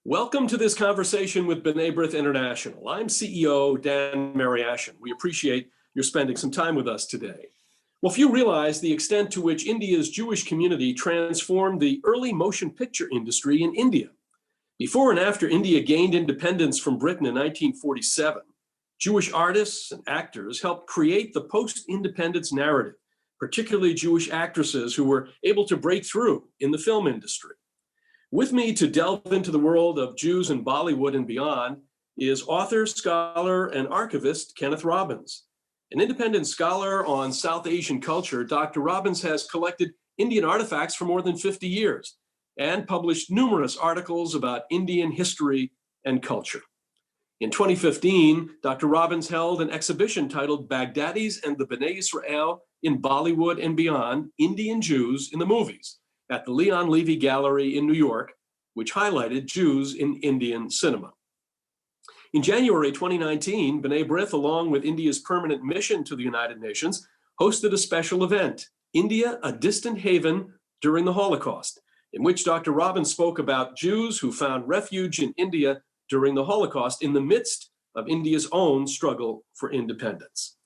Welcome to this conversation with B'nai B'rith International. I'm CEO Dan Mariaschin. We appreciate your spending some time with us today. Well, few realize the extent to which India's Jewish community transformed the early motion picture industry in India. Before and after India gained independence from Britain in 1947, Jewish artists and actors helped create the post-independence narrative, particularly Jewish actresses who were able to break through in the film industry. With me to delve into the world of Jews in Bollywood and beyond is author, scholar, and archivist Kenneth Robbins. An independent scholar on South Asian culture, Dr. Robbins has collected Indian artifacts for more than 50 years and published numerous articles about Indian history and culture. In 2015, Dr. Robbins held an exhibition titled Baghdadis and the B'nai Israel in Bollywood and Beyond, Indian Jews in the Movies, at the Leon Levy Gallery in New York, which highlighted Jews in Indian cinema. In January 2019, B'nai B'rith, along with India's permanent mission to the United Nations, hosted a special event, India, a Distant Haven During the Holocaust, in which Dr. Robbins spoke about Jews who found refuge in India during the Holocaust in the midst of India's own struggle for independence.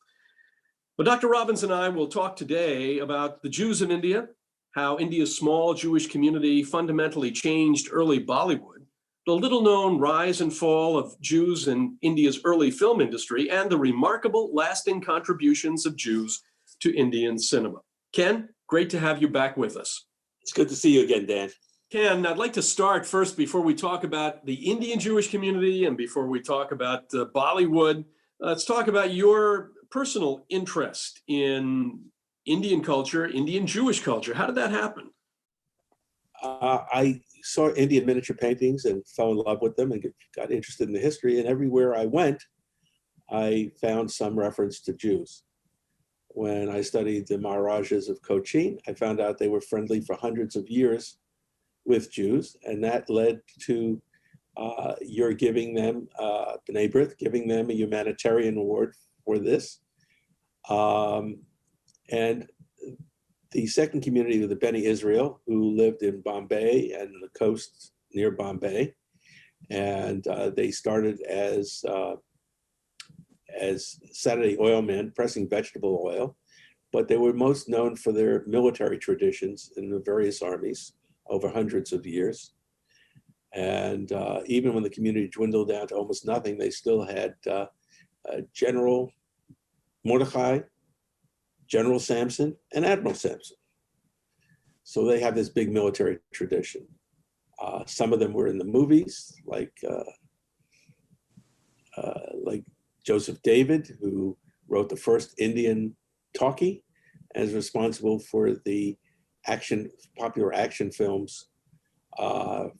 But Dr. Robbins and I will talk today about the Jews in India, how India's small Jewish community fundamentally changed early Bollywood, the little-known rise and fall of Jews in India's early film industry, and the remarkable lasting contributions of Jews to Indian cinema. Ken, great to have you back with us. It's good to see you again, Dan. Ken, I'd like to start first, before we talk about the Indian Jewish community and before we talk about Bollywood, let's talk about your personal interest in Indian culture, Indian Jewish culture. How did that happen? I saw Indian miniature paintings and fell in love with them and got interested in the history. And everywhere I went, I found some reference to Jews. When I studied the Maharajas of Cochin, I found out they were friendly for hundreds of years with Jews. And that led to your giving them, B'nai B'rith, giving them a humanitarian award for this. And the second community of the B'nai Israel, who lived in Bombay and the coast near Bombay, and they started as Saturday oil men pressing vegetable oil, but they were most known for their military traditions in the various armies over hundreds of years. And even when the community dwindled down to almost nothing, they still had General Mordecai, General Samson, and Admiral Samson. So they have this big military tradition. Some of them were in the movies, like Joseph David, who wrote the first Indian talkie and is responsible for the popular action films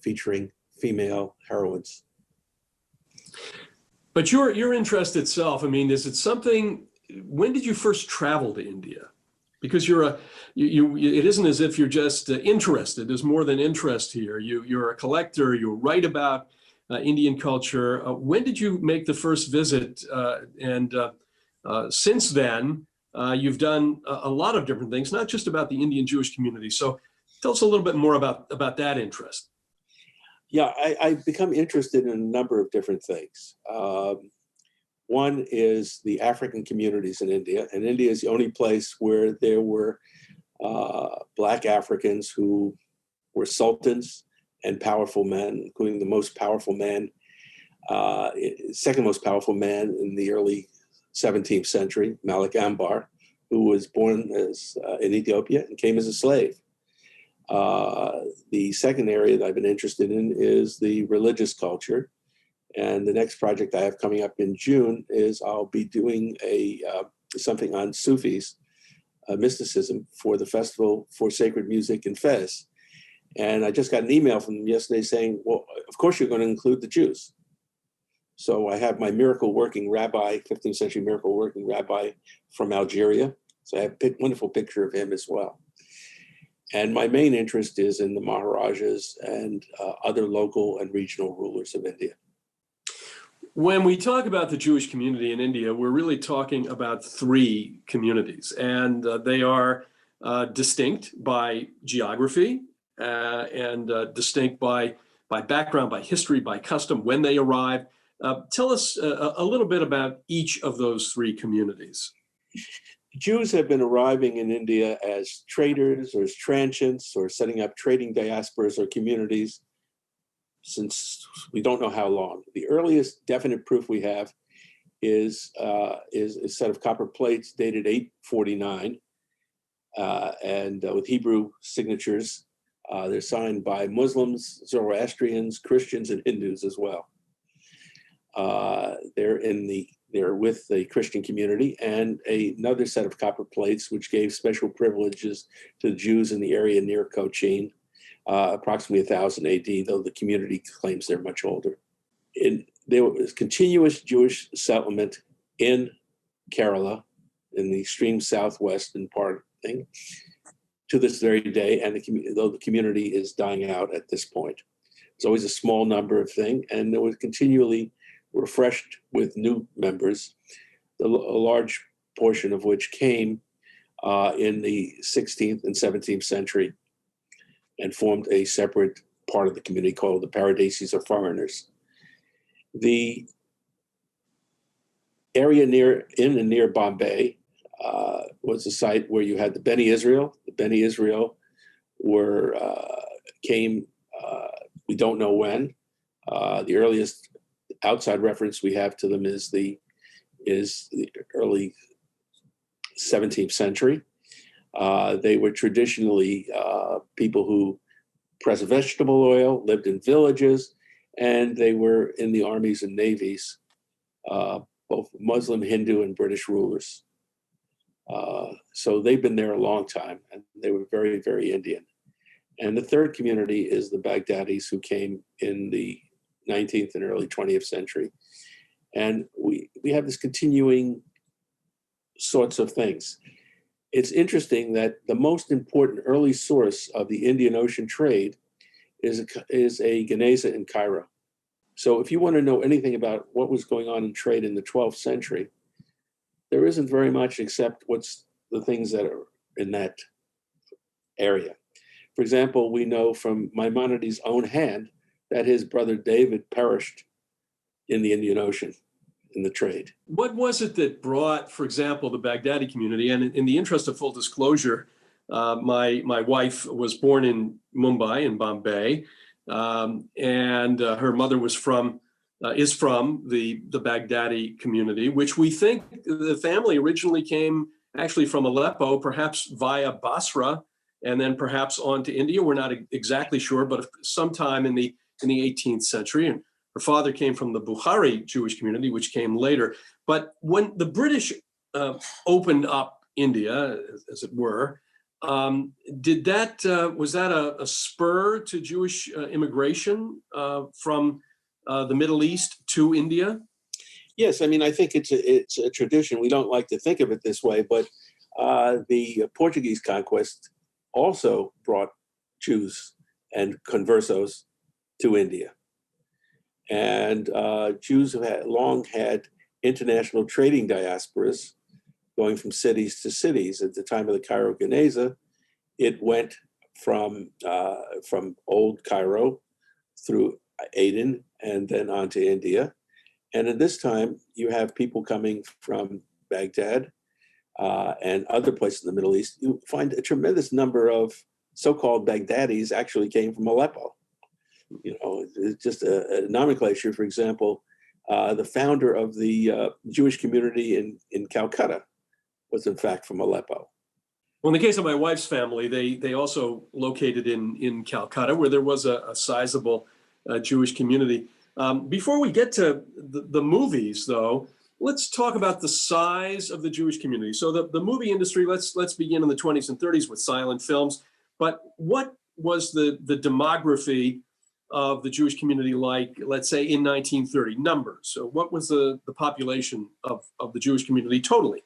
featuring female heroines. But your interest itself, I mean, is it something? When did you first travel to India? Because it isn't as if you're just interested. There's more than interest here. You're a collector. You write about Indian culture. When did you make the first visit? And since then, you've done a lot of different things, not just about the Indian Jewish community. So tell us a little bit more about that interest. Yeah, I've become interested in a number of different things. One is the African communities in India, and India is the only place where there were Black Africans who were sultans and powerful men, including the most powerful man, second most powerful man in the early 17th century, Malik Ambar, who was born in Ethiopia and came as a slave. The second area that I've been interested in is the religious culture. And the next project I have coming up in June is I'll be doing something on Sufis, mysticism, for the Festival for Sacred Music in Fez. And I just got an email from them yesterday saying, well, of course you're going to include the Jews. So I have my miracle working rabbi, 15th century miracle working rabbi from Algeria. So I have a wonderful picture of him as well. And my main interest is in the Maharajas and other local and regional rulers of India. When we talk about the Jewish community in India, we're really talking about three communities, and they are distinct by geography and distinct by by background, by history, by custom, when they arrived. Tell us a little bit about each of those three communities. Jews have been arriving in India as traders or as transients or setting up trading diasporas or communities since we don't know how long. The earliest definite proof we have is a set of copper plates dated 849 and with Hebrew signatures. They're signed by Muslims, Zoroastrians, Christians, and Hindus as well. They're with the Christian community, and another set of copper plates which gave special privileges to the Jews in the area near Cochin, approximately 1000 AD, though the community claims they're much older. There was continuous Jewish settlement in Kerala, in the extreme southwestern part thing, to this very day, and though the community is dying out at this point. It's always a small number of things, and it was continually refreshed with new members, a large portion of which came in the 16th and 17th century and formed a separate part of the community called the Paradisis or foreigners. The area in and near Bombay was a site where you had the Beni Israel. The Beni Israel came, we don't know when. The earliest outside reference we have to them is the early 17th century. They were traditionally people who pressed vegetable oil, lived in villages, and they were in the armies and navies, both Muslim, Hindu, and British rulers. So they've been there a long time, and they were very, very Indian. And the third community is the Baghdadis, who came in the 19th and early 20th century. And we have this continuing sorts of things. It's interesting that the most important early source of the Indian Ocean trade is a Geniza in Cairo. So if you want to know anything about what was going on in trade in the 12th century, there isn't very much except what's the things that are in that area. For example, we know from Maimonides' own hand that his brother David perished in the Indian Ocean in the trade. What was it that brought, for example, the Baghdadi community? And in the interest of full disclosure, my wife was born in Mumbai, in Bombay, and her mother is from the Baghdadi community, which we think the family originally came actually from Aleppo, perhaps via Basra, and then perhaps on to India. We're not exactly sure, but sometime in the 18th century. And her father came from the Bukhari Jewish community, which came later. But when the British opened up India, as it were, was that a spur to Jewish immigration from the Middle East to India? Yes, I mean, I think it's a tradition. We don't like to think of it this way, but the Portuguese conquest also brought Jews and conversos to India. And Jews have long had international trading diasporas going from cities to cities. At the time of the Cairo Geniza, it went from old Cairo through Aden and then on to India. And at this time, you have people coming from Baghdad and other places in the Middle East. You find a tremendous number of so-called Baghdadis actually came from Aleppo. You know, it's just a nomenclature. For example, the founder of the Jewish community in Calcutta was in fact from Aleppo. Well, in the case of my wife's family, they also located in Calcutta, where there was a sizable Jewish community. Before we get to the movies, though, let's talk about the size of the Jewish community. So the movie industry, let's begin in the 20s and 30s with silent films. But what was the demography of the Jewish community like, let's say, in 1930? Numbers. So what was the population of the Jewish community totally?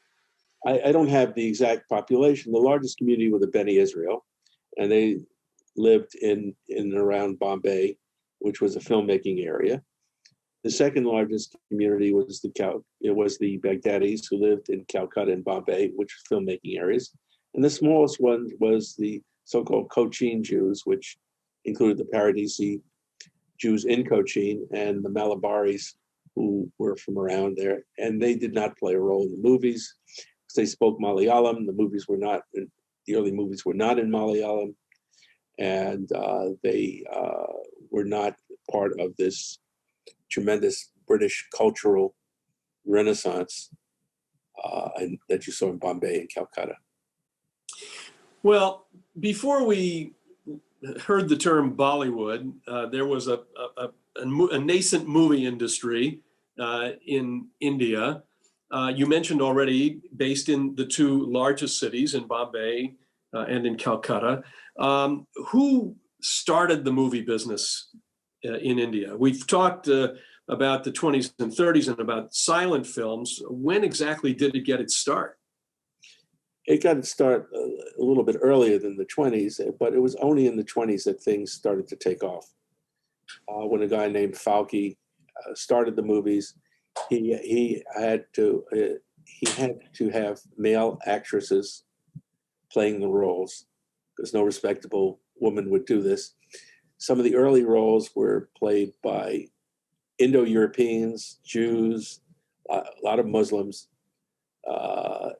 I don't have the exact population. The largest community was the Beni Israel, and they lived in and around Bombay, which was a filmmaking area. The second largest community was the Baghdadis, who lived in Calcutta and Bombay, which were filmmaking areas. And the smallest one was the so-called Cochin Jews, which included the Paradisi Jews in Cochin and the Malabaris who were from around there. And they did not play a role in the movies because they spoke Malayalam. The early movies were not in Malayalam. And they were not part of this tremendous British cultural renaissance and that you saw in Bombay and Calcutta. Well, before we heard the term Bollywood, there was a nascent movie industry in India. You mentioned already, based in the two largest cities, in Bombay and in Calcutta. Who started the movie business in India? We've talked about the 20s and 30s and about silent films. When exactly did it get its start? It got its start a little bit earlier than the 20s, but it was only in the 20s that things started to take off. When a guy named Falke started the movies, he had to have male actresses playing the roles because no respectable woman would do this. Some of the early roles were played by Indo-Europeans, Jews, a lot of Muslims,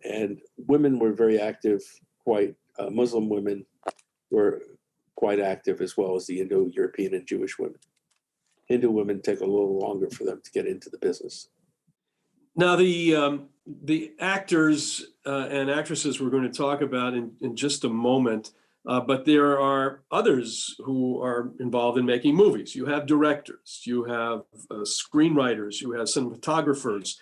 and women were very active. Muslim women were quite active, as well as the Indo-European and Jewish women. Hindu women take a little longer for them to get into the business. Now, the actors and actresses we're going to talk about in just a moment, but there are others who are involved in making movies. You have directors, you have screenwriters, you have cinematographers.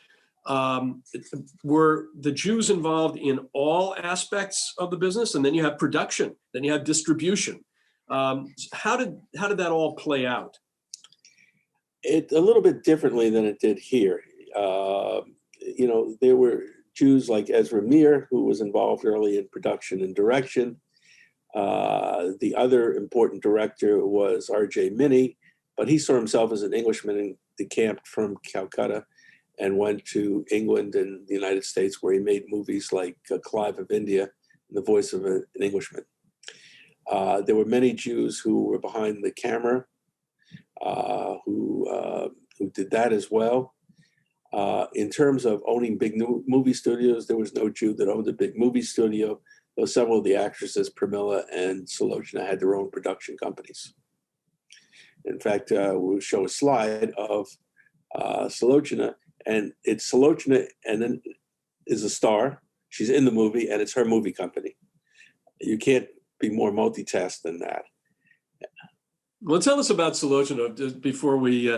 Were the Jews involved in all aspects of the business? And then you have production, then you have distribution. How did that all play out? It a little bit differently than it did here. There were Jews like Ezra Mir, who was involved early in production and direction. The other important director was R.J. Minnie, but he saw himself as an Englishman and decamped from Calcutta and went to England and the United States, where he made movies like Clive of India, and The Voice of an Englishman. There were many Jews who were behind the camera, who did that as well. In terms of owning big movie studios, there was no Jew that owned a big movie studio, though several of the actresses, Pramila and Sulochana, had their own production companies. In fact, we'll show a slide of Sulochana, and it's Sulochana and then is a star. She's in the movie, and it's her movie company. You can't be more multitask than that. Well, tell us about Sulochana just before we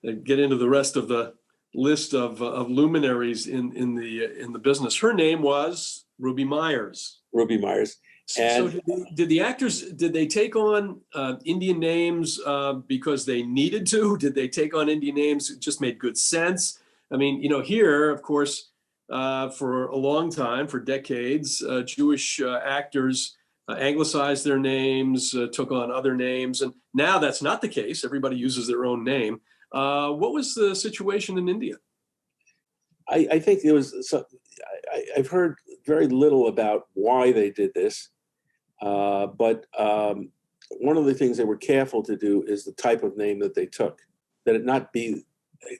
get into the rest of the list of luminaries in the business. Her name was Ruby Myers. Ruby Myers. And so did the actors, did they take on Indian names because they needed to? Did they take on Indian names that just made good sense? I mean, here, of course, for a long time, for decades, Jewish actors anglicized their names, took on other names. And now that's not the case. Everybody uses their own name. What was the situation in India? I think there was I've heard very little about why they did this. But one of the things they were careful to do is the type of name that they took, that it not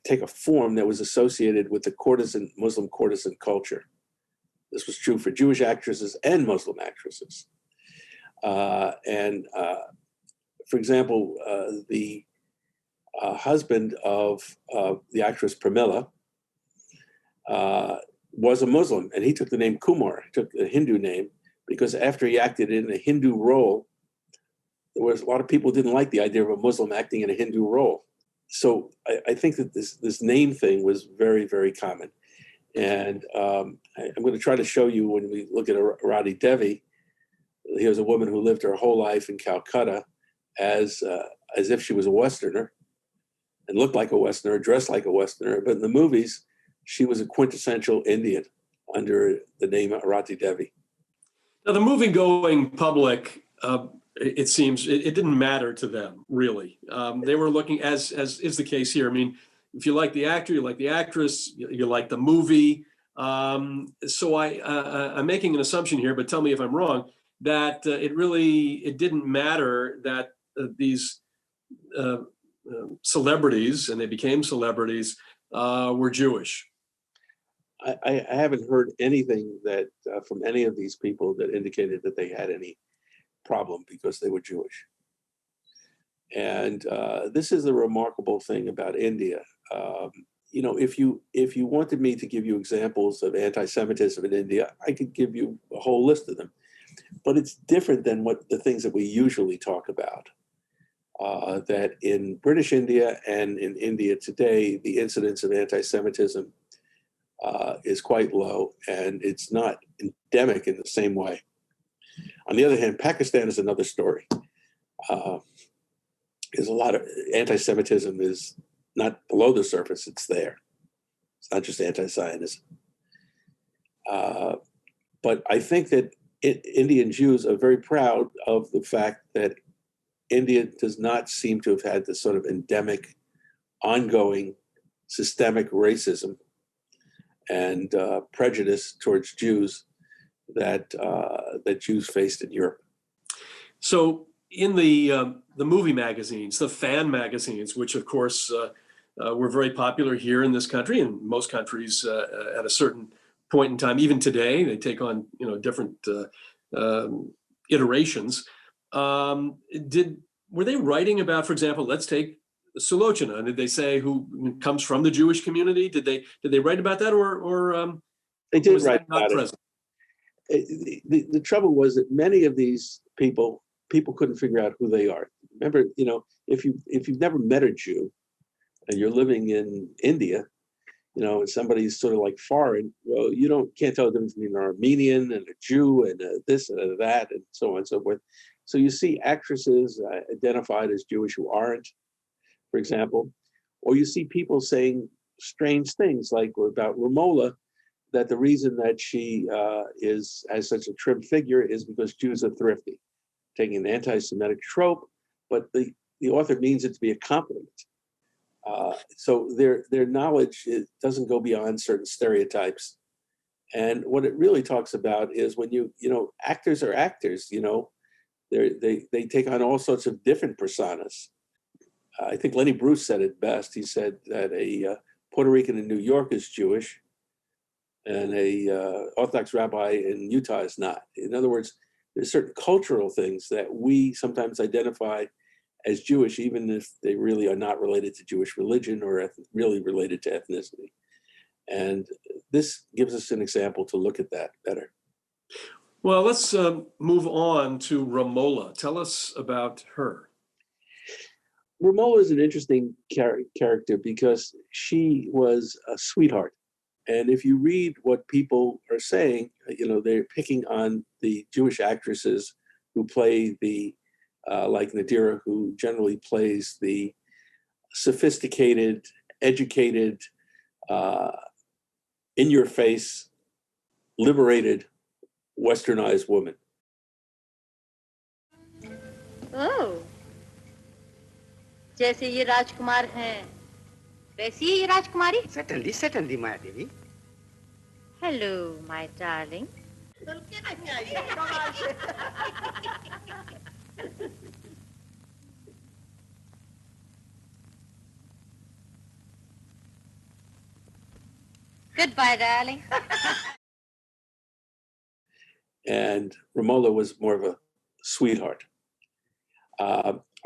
take a form that was associated with the Muslim courtesan culture. This was true for Jewish actresses and Muslim actresses. For example, the husband of the actress Pramila was a Muslim, and he took the name Kumar, took the Hindu name, because after he acted in a Hindu role, there was a lot of people who didn't like the idea of a Muslim acting in a Hindu role. So I think that this name thing was very, very common. And I'm going to try to show you, when we look at Arati Devi, here's a woman who lived her whole life in Calcutta as if she was a Westerner and looked like a Westerner, dressed like a Westerner. But in the movies, she was a quintessential Indian under the name Arati Devi. Now, the movie-going public, it seems, it didn't matter to them, really. They were looking, as is the case here. I mean, if you like the actor, you like the actress, you like the movie. So I'm making an assumption here, but tell me if I'm wrong, that it didn't matter that these celebrities, and they became celebrities, were Jewish. I haven't heard anything that from any of these people that indicated that they had any problem because they were Jewish. And this is the remarkable thing about India. You know, if you wanted me to give you examples of anti-Semitism in India, I could give you a whole list of them. But it's different than what the things that we usually talk about. That in British India and in India today, the incidence of anti-Semitism is quite low, and it's not endemic in the same way. On the other hand, Pakistan is another story. There's a lot of anti-Semitism is not below the surface, it's there. It's not just anti-Zionism. But I think that Indian Jews are very proud of the fact that India does not seem to have had this sort of endemic, ongoing, systemic racism and prejudice towards Jews that Jews faced in Europe. So in the movie magazines, the fan magazines, which of course were very popular here in this country and most countries at a certain point in time, even today, they take on different iterations. Were they writing about, for example, let's take Sulochana? Did they say who comes from the Jewish community? Did they write about that, or they did was write that not about present? it? The trouble was that many of these people couldn't figure out who they are. Remember, if you've never met a Jew and you're living in India, and somebody's sort of like foreign, well, can't tell the difference between an Armenian and a Jew and this and that and so on and so forth. So you see actresses identified as Jewish who aren't, for example, or you see people saying strange things like about Romola, that the reason that she has such a trim figure is because Jews are thrifty, taking an anti-Semitic trope, but the author means it to be a compliment. So their knowledge doesn't go beyond certain stereotypes. And what it really talks about is when actors are actors, they take on all sorts of different personas. I think Lenny Bruce said it best. He said that a Puerto Rican in New York is Jewish and a Orthodox rabbi in Utah is not. In other words, there's certain cultural things that we sometimes identify as Jewish, even if they really are not related to Jewish religion or really related to ethnicity. And this gives us an example to look at that better. Well, let's move on to Romola. Tell us about her. Romola is an interesting character because she was a sweetheart. And if you read what people are saying, they're picking on the Jewish actresses who play like Nadira, who generally plays the sophisticated, educated, in-your-face, liberated, westernized woman. Oh, जैसे ये राजकुमार हैं, वैसी ही ये राजकुमारी? Certainly, Maya Devi. Hello, my darling. Goodbye, darling. And Romola was more of a sweetheart.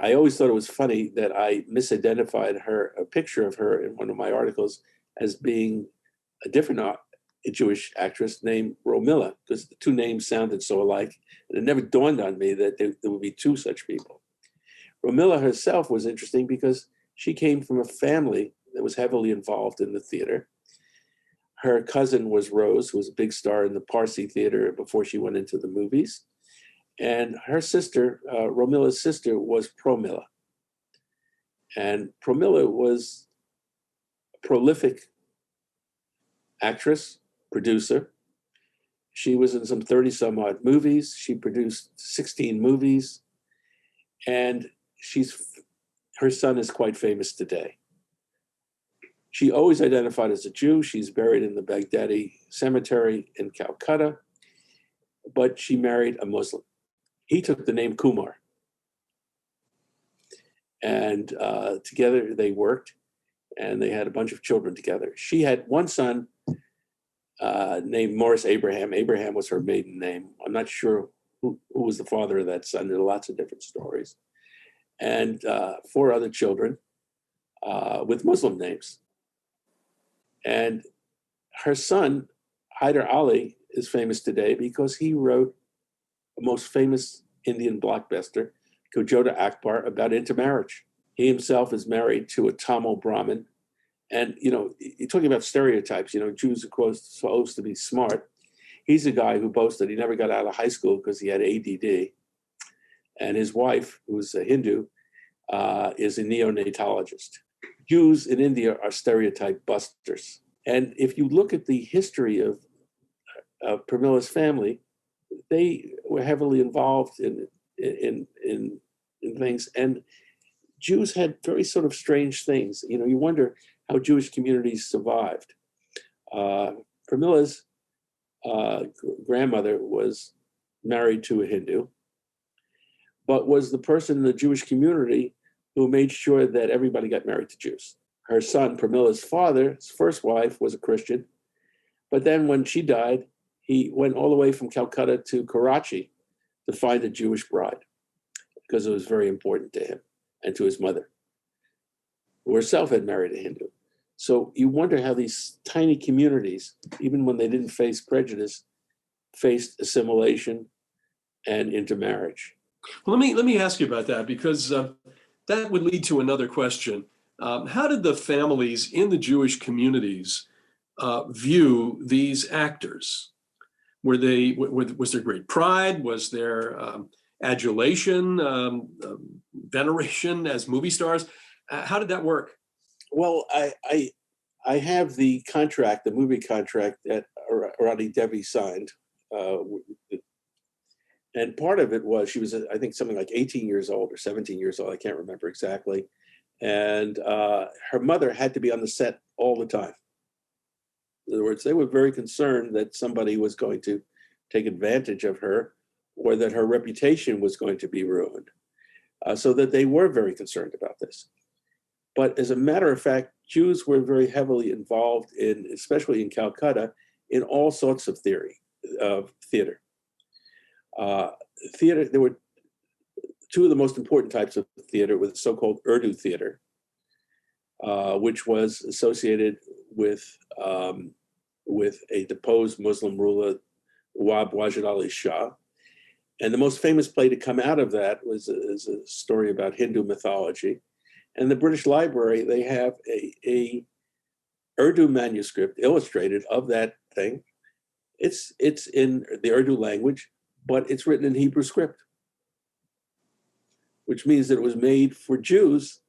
I always thought it was funny that I misidentified a picture of her in one of my articles as being a different Jewish actress named Romila, because the two names sounded so alike. And it never dawned on me that there would be two such people. Romila herself was interesting because she came from a family that was heavily involved in the theater. Her cousin was Rose, who was a big star in the Parsi theater before she went into the movies. And her sister, Romila's sister, was Promila. And Promila was a prolific actress, producer. She was in some 30 some odd movies. She produced 16 movies. And her son is quite famous today. She always identified as a Jew. She's buried in the Baghdadi cemetery in Calcutta, but she married a Muslim. He took the name Kumar. And together they worked, and they had a bunch of children together. She had one son named Morris Abraham. Abraham was her maiden name. I'm not sure who was the father of that son. There are lots of different stories. And 4 other children with Muslim names. And her son, Hyder Ali, is famous today because he wrote the most famous Indian blockbuster, Kojota Akbar, about intermarriage. He himself is married to a Tamil Brahmin. And, you're talking about stereotypes, Jews are supposed to be smart. He's a guy who boasted he never got out of high school because he had ADD. And his wife, who's a Hindu, is a neonatologist. Jews in India are stereotype busters. And if you look at the history of Pramila's family, they were heavily involved in things. And Jews had very sort of strange things. You wonder how Jewish communities survived. Pramila's grandmother was married to a Hindu, but was the person in the Jewish community who made sure that everybody got married to Jews. Her son, Pramila's father's first wife, was a Christian, but then when she died, he went all the way from Calcutta to Karachi to find a Jewish bride because it was very important to him and to his mother, who herself had married a Hindu. So you wonder how these tiny communities, even when they didn't face prejudice, faced assimilation and intermarriage. Well, let me ask you about that, because that would lead to another question. How did the families in the Jewish communities view these actors? Was there great pride? Was there adulation, veneration as movie stars? How did that work? Well, I have the contract, the movie contract that Arati Devi signed. And part of it was she was, I think, something like 18 years old or 17 years old. I can't remember exactly. And her mother had to be on the set all the time. In other words, they were very concerned that somebody was going to take advantage of her or that her reputation was going to be ruined. So that they were very concerned about this. But as a matter of fact, Jews were very heavily involved in, especially in Calcutta, in all sorts of theater. Theater, there were 2 of the most important types of theater, with so-called Urdu theater, which was associated with a deposed Muslim ruler, Nawab Wajid Ali Shah. And the most famous play to come out of that is a story about Hindu mythology. And the British Library, they have a Urdu manuscript illustrated of that thing. It's in the Urdu language, but it's written in Hebrew script, which means that it was made for Jews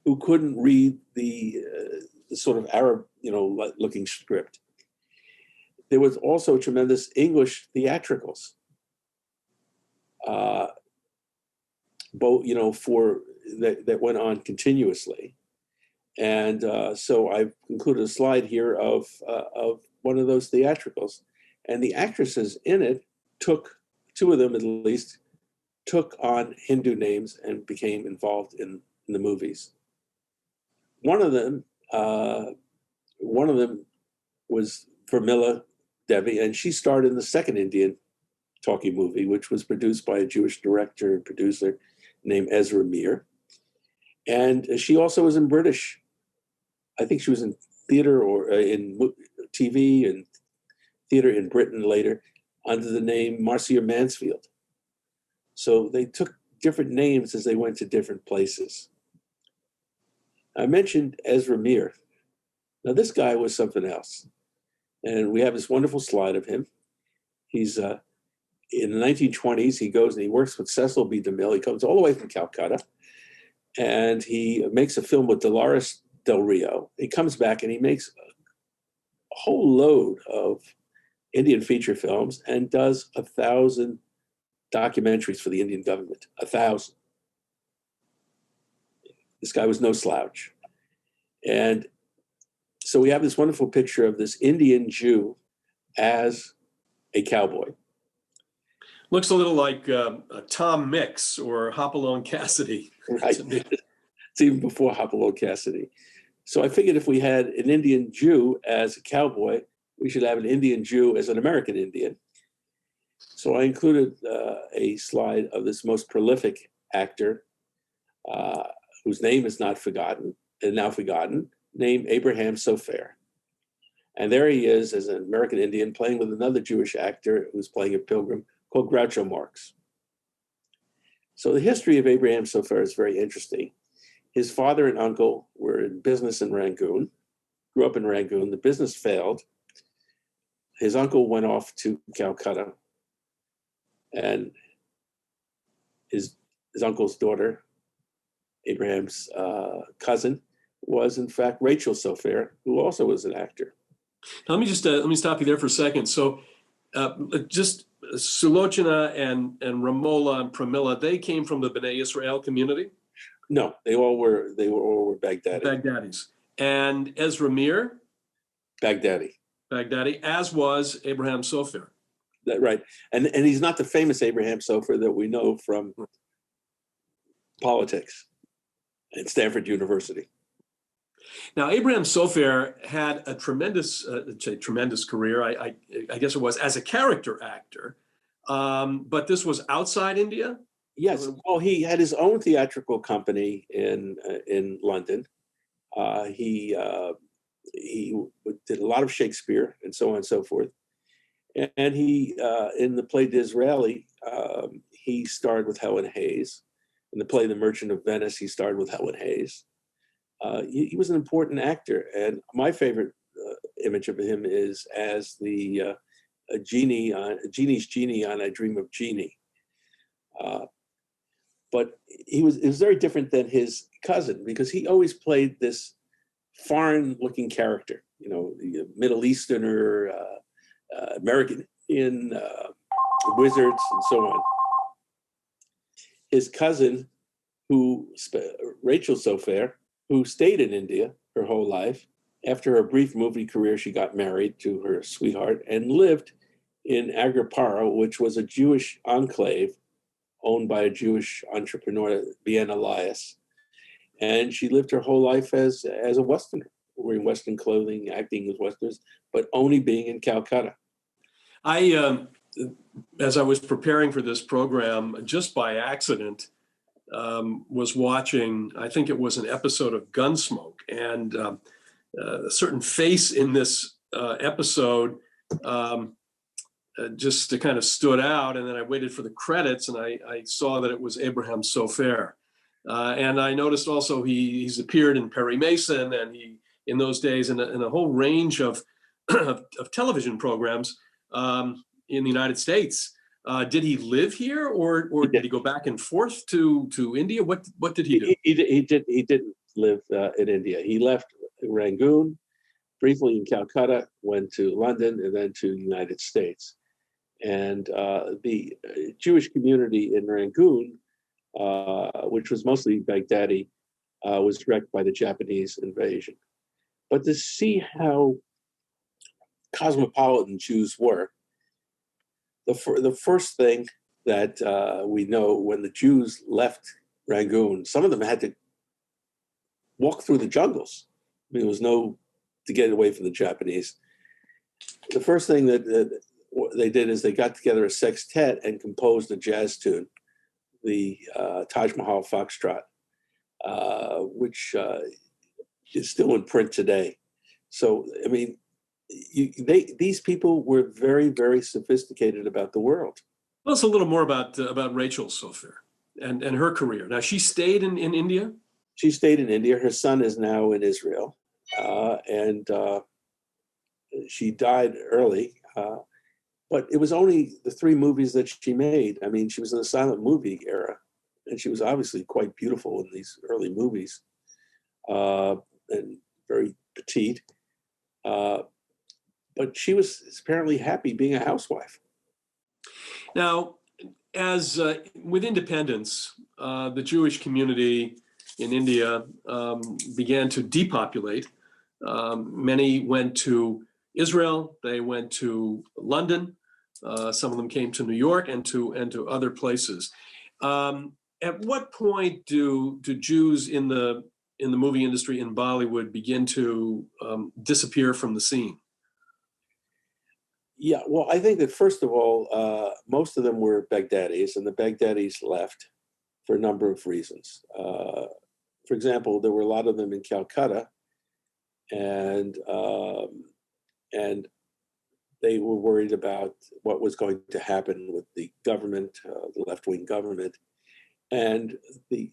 who couldn't read the sort of Arab, looking script. There was also tremendous English theatricals, both, for that went on continuously. And so I've included a slide here of one of those theatricals. And the actresses in it took, 2 of them at least, took on Hindu names and became involved in the movies. One of them was Pramila Devi, and she starred in the second Indian talkie movie, which was produced by a Jewish director and producer named Ezra Mir. And she also was in British. I think she was in theater or in TV and theater in Britain later under the name Marcia Mansfield. So they took different names as they went to different places. I mentioned Ezra Mir. Now this guy was something else. And we have this wonderful slide of him. He's in the 1920s, he goes and he works with Cecil B. DeMille. He comes all the way from Calcutta. And he makes a film with Dolores Del Rio. He comes back and he makes a whole load of Indian feature films and does 1,000 documentaries for the Indian government. 1,000. This guy was no slouch. And so we have this wonderful picture of this Indian Jew as a cowboy. Looks a little like a Tom Mix or Hopalong Cassidy Right. to me. It's even before Hopalong Cassidy. So I figured if we had an Indian Jew as a cowboy, we should have an Indian Jew as an American Indian. So I included a slide of this most prolific actor, whose name is now forgotten, named Abraham Sofair. And there he is as an American Indian playing with another Jewish actor who's playing a pilgrim called Groucho Marx. So the history of Abraham Sofair is very interesting. His father and uncle were in business in Rangoon, grew up in Rangoon. The business failed. His uncle went off to Calcutta, and his uncle's daughter, Abraham's cousin, was in fact Rachel Sofair, who also was an actor. Let me stop you there for a second. So just Sulochana and Ramola and Pramila, they came from the B'nai Israel community? No, they all were Baghdadi. Baghdadis. And Ezra Mir? Baghdadi, as was Abraham Sofair. right. And he's not the famous Abraham Sofair that we know from politics at Stanford University. Now, Abraham Sofair had a tremendous career, I guess it was, as a character actor. But this was outside India? Yes, well, he had his own theatrical company in London. He did a lot of Shakespeare and so on and so forth. And he, in the play Disraeli, he starred with Helen Hayes. In the play The Merchant of Venice, he starred with Helen Hayes. He was an important actor, and my favorite image of him is as the Genie's genie on I Dream of Jeannie. But it was very different than his cousin, because he always played this foreign-looking character, Middle Easterner, American in wizards and so on. His cousin, Rachel Sofair, who stayed in India her whole life. After her brief movie career, she got married to her sweetheart and lived in Agrapara, which was a Jewish enclave owned by a Jewish entrepreneur, Ben Elias. And she lived her whole life as a Westerner, wearing Western clothing, acting as Westerners, but only being in Calcutta. As I was preparing for this program, just by accident, was watching, I think it was an episode of Gunsmoke, and a certain face in this episode just kind of stood out, and then I waited for the credits, and I saw that it was Abraham Sofair. And I noticed also he's appeared in Perry Mason, and he, in those days, in a whole range of television programs in the United States. Did he live here, or did he go back and forth to India? What did he do? He didn't live in India. He left Rangoon, briefly in Calcutta, went to London, and then to the United States. And the Jewish community in Rangoon, which was mostly Baghdadi, was wrecked by the Japanese invasion. But to see how cosmopolitan Jews were, the first thing that we know, when the Jews left Rangoon, some of them had to walk through the jungles. I mean, there was no to get away from the Japanese. The first thing that they did is they got together a sextet and composed a jazz tune, the Taj Mahal Foxtrot, which is still in print today. So, I mean, these people were very, very sophisticated about the world. Tell us a little more about Rachel Sofair and her career. Now, she stayed in India? She stayed in India. Her son is now in Israel. And she died early. But it was only the 3 movies that she made. I mean, she was in the silent movie era, and she was obviously quite beautiful in these early movies, and very petite. But she was apparently happy being a housewife. Now, as with independence, the Jewish community in India began to depopulate. Many went to Israel, they went to London, Some of them came to New York and to other places. At what point do Jews in the movie industry in Bollywood begin to disappear from the scene? Yeah, well, I think that first of all, most of them were Baghdadis, and the Baghdadis left for a number of reasons. For example, there were a lot of them in Calcutta, and they were worried about what was going to happen with the government, the left-wing government. And the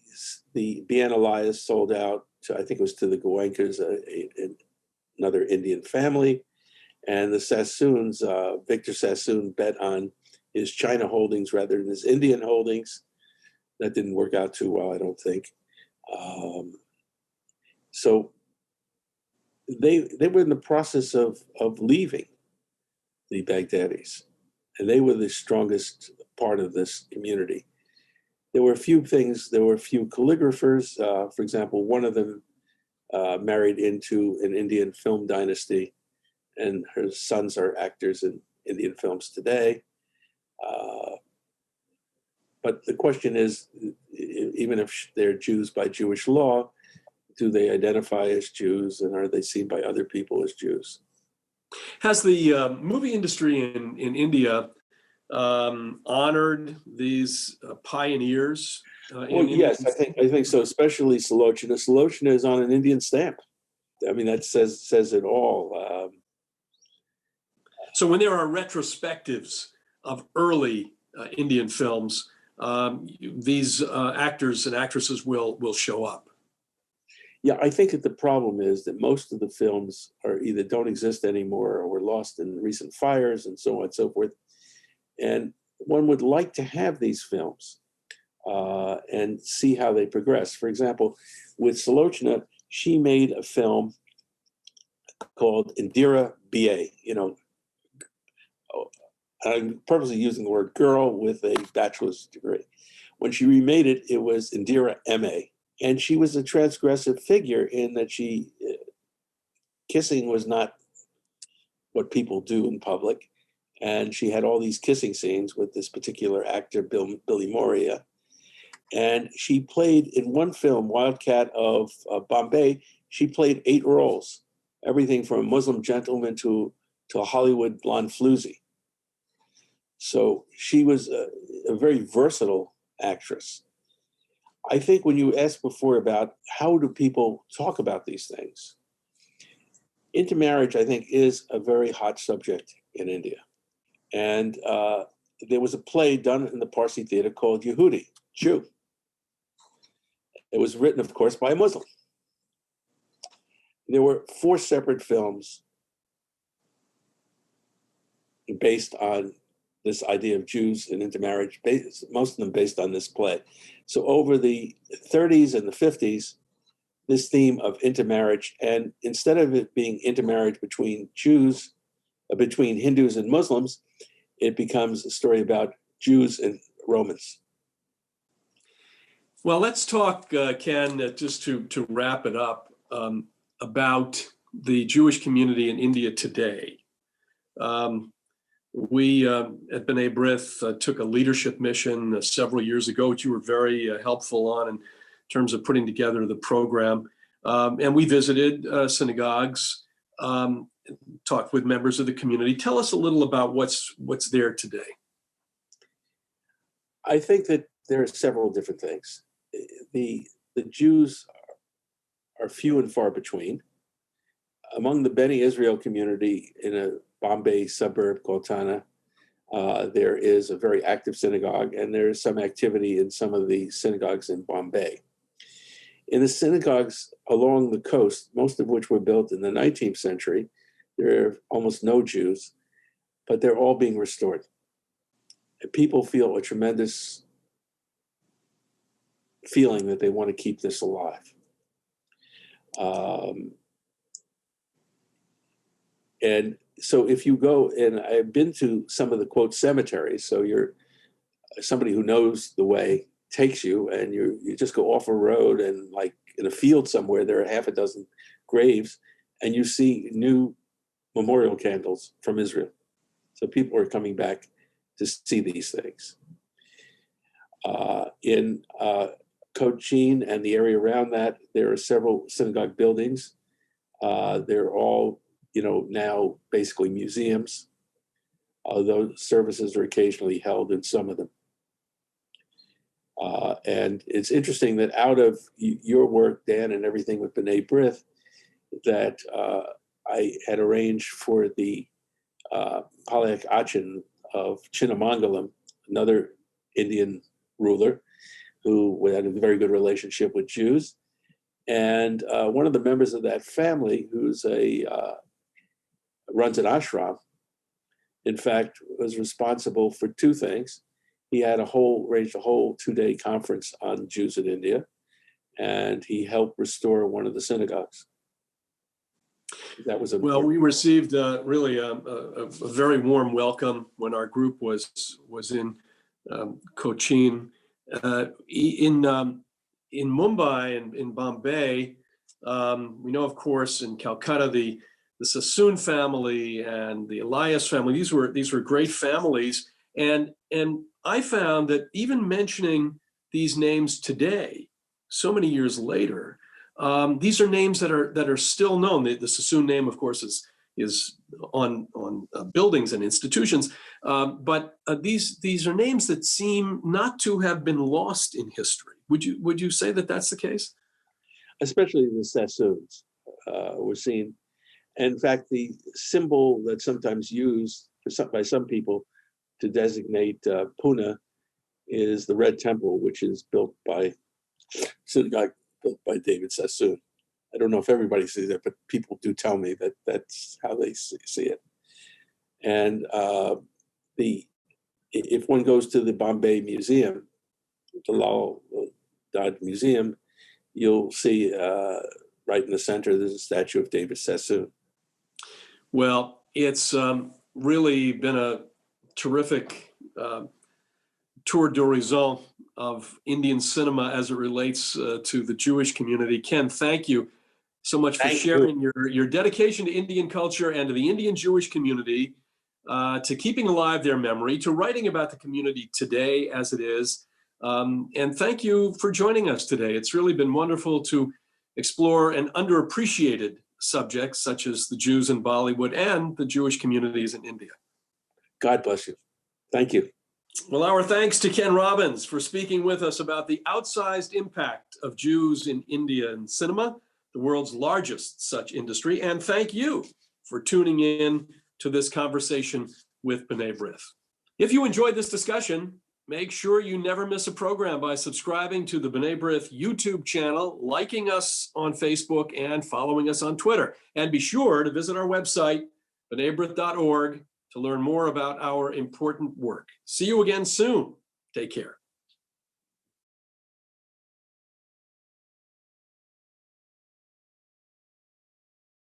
Bianalayas sold out to, I think it was to the Goenkas, another Indian family. And the Sassoons, Victor Sassoon bet on his China holdings rather than his Indian holdings. That didn't work out too well, I don't think. So they were in the process of leaving the Baghdadis, and they were the strongest part of this community. There were a few things, there were a few calligraphers. For example, one of them married into an Indian film dynasty, and her sons are actors in Indian films today. But the question is, even if they're Jews by Jewish law, do they identify as Jews, and are they seen by other people as Jews? Has the movie industry in India honored these pioneers? Well, yes, I think so, especially Salochana. Salochana is on an Indian stamp. I mean, that says it all. So when there are retrospectives of early Indian films, these actors and actresses will show up. Yeah, I think that the problem is that most of the films are either don't exist anymore or were lost in recent fires and so on and so forth. And one would like to have these films and see how they progress. For example, with Salochana, she made a film called Indira B.A. I'm purposely using the word girl with a bachelor's degree. When she remade it, it was Indira M.A. And she was a transgressive figure in that kissing was not what people do in public. And she had all these kissing scenes with this particular actor, Billy Moria. And she played in one film, Wildcat of Bombay, she played 8 roles, everything from a Muslim gentleman to a Hollywood blonde floozy. So she was a very versatile actress. I think when you asked before about how do people talk about these things, intermarriage, I think, is a very hot subject in India. And there was a play done in the Parsi theater called Yehudi, Jew. It was written, of course, by a Muslim. There were 4 separate films based on this idea of Jews and intermarriage, most of them based on this play. So over the 30s and the 50s, this theme of intermarriage, and instead of it being intermarriage between Jews, between Hindus and Muslims, it becomes a story about Jews and Romans. Well, let's talk, Ken, just to wrap it up, about the Jewish community in India today. We at B'nai B'rith took a leadership mission several years ago, which you were very helpful on in terms of putting together the program. And we visited synagogues, talked with members of the community. Tell us a little about what's there today. I think that there are several different things. The Jews are few and far between. Among the Beni Israel community in a Bombay suburb called Thana, there is a very active synagogue, and there is some activity in some of the synagogues in Bombay. In the synagogues along the coast, most of which were built in the 19th century, there are almost no Jews, but they're all being restored. And people feel a tremendous feeling that they want to keep this alive. And so if you go, and I've been to some of the quote cemeteries, so you're somebody who knows the way takes you, and you just go off a road, and like in a field somewhere, there are half a dozen graves, and you see new memorial candles from Israel. So people are coming back to see these things. In Cochin and the area around that, there are several synagogue buildings. They're all, now basically museums, although services are occasionally held in some of them. And it's interesting that out of your work, Dan, and everything with B'nai B'rith, that I had arranged for the Halak Achin of Chinnamangalam, another Indian ruler who had a very good relationship with Jews. And one of the members of that family, who's runs an ashram, in fact, was responsible for two things. He had arranged a whole 2-day conference on Jews in India, and he helped restore one of the synagogues. That was well. We received really a very warm welcome when our group was in Cochin. In Mumbai and in Bombay, we know, of course, in Calcutta, the Sassoon family and the Elias family. These were great families, and I found that even mentioning these names today, so many years later, these are names that are still known. The Sassoon name, of course, is on buildings and institutions, but these are names that seem not to have been lost in history. Would you say that that's the case? Especially the Sassoons were seen. In fact, the symbol that's sometimes used by some people to designate Pune is the Red Temple, which is synagogue built by David Sassoon. I don't know if everybody sees it, but people do tell me that that's how they see it. And if one goes to the Bombay Museum, the Lal Dad Museum, you'll see right in the center, there's a statue of David Sassoon. Well, it's really been a terrific tour d'horizon of Indian cinema as it relates to the Jewish community. Ken, thank you so much for sharing your dedication to Indian culture and to the Indian Jewish community, to keeping alive their memory, to writing about the community today as it is. And thank you for joining us today. It's really been wonderful to explore an underappreciated subject such as the Jews in Bollywood and the Jewish communities in India. God bless you. Thank you. Well, our thanks to Ken Robbins for speaking with us about the outsized impact of Jews in India and cinema, the world's largest such industry. And thank you for tuning in to this conversation with B'nai B'rith. If you enjoyed this discussion, make sure you never miss a program by subscribing to the B'nai B'rith YouTube channel, liking us on Facebook, and following us on Twitter. And be sure to visit our website, bnaibrith.org, to learn more about our important work. See you again soon. Take care.